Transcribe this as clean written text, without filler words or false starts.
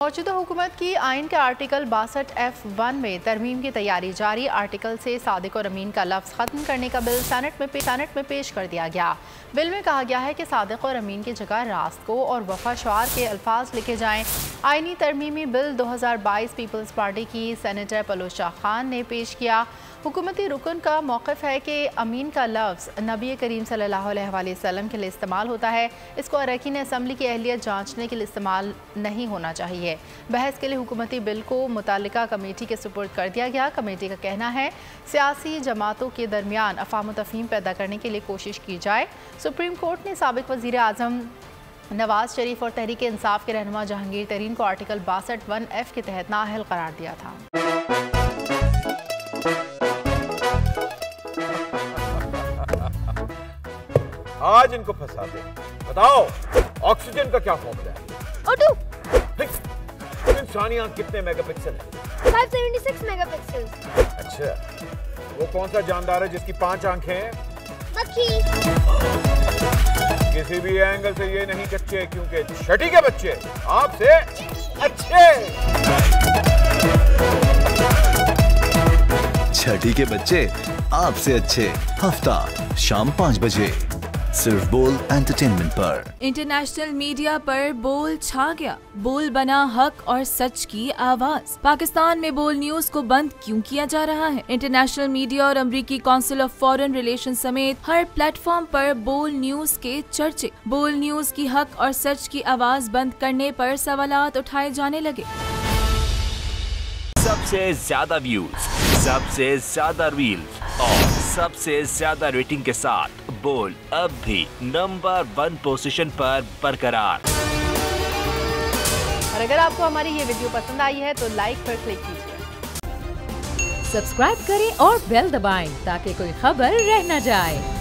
मौजूदा हुकूमत की आइन के आर्टिकल 62F1 में तरमीम की तैयारी जारी। आर्टिकल से सादिक और अमीन का लफ्ज़ ख़त्म करने का बिल सेनेट में पेश कर दिया गया। बिल में कहा गया है कि सादिक और अमीन की जगह रास्तगो और वफा शुआर के अल्फाज लिखे जाएं। आइनी तरमीमी बिल 2022 पीपल्स पार्टी की सेनेटर पलोशा खान ने पेश किया। हुकूमती रुकन का मौक़िफ़ है कि अमीन का लफ्ज़ नबी करीम सल्लल्लाहु अलैहि वसल्लम के लिए इस्तेमाल होता है। इसको अरकान असम्बली की अहलियत जांचने के लिए इस्तेमाल नहीं होना चाहिए। बहस के लिए हुकूमती बिल को मुतालिका कमेटी के सुपुर्द कर दिया गया। कमेटी का कहना है सियासी जमातों के दरमियान अफ़ाम तफ़हीम पैदा करने के लिए कोशिश की जाए। सुप्रीम कोर्ट ने साबिक़ वज़ीर आज़म नवाज शरीफ और तहरीक इंसाफ के रहनुमा जहांगीर तरीन को आर्टिकल 62(1)F के तहत नाअहल करार दिया था। आज इनको फंसा दे। बताओ ऑक्सीजन का क्या फॉर्मूला है? O2। इंसानी आंख कितने मेगापिक्सल है? 576 मेगापिक्सल। अच्छा, वो कौन सा जानदार है जिसकी 5 आंखें हैं? मक्खी। किसी भी एंगल से ये नहीं कच्चे, क्योंकि छठी के बच्चे आपसे अच्छे। छठी के बच्चे आपसे अच्छे। हफ्ता शाम 5 बजे सिर्फ बोल एंटरटेनमेंट पर। इंटरनेशनल मीडिया पर बोल छा गया। बोल बना हक और सच की आवाज। पाकिस्तान में बोल न्यूज को बंद क्यों किया जा रहा है? इंटरनेशनल मीडिया और अमेरिकी काउंसिल ऑफ फॉरेन रिलेशन समेत हर प्लेटफॉर्म पर बोल न्यूज के चर्चे। बोल न्यूज की हक और सच की आवाज बंद करने पर सवालात उठाए जाने लगे। सबसे ज्यादा व्यूज, सबसे ज्यादा रील्स और सबसे ज्यादा रेटिंग के साथ बोल अब भी नंबर 1 पोजीशन पर बरकरार। और अगर आपको हमारी ये वीडियो पसंद आई है तो लाइक पर क्लिक कीजिए। सब्सक्राइब करें और बेल दबाएं ताकि कोई खबर रह न जाए।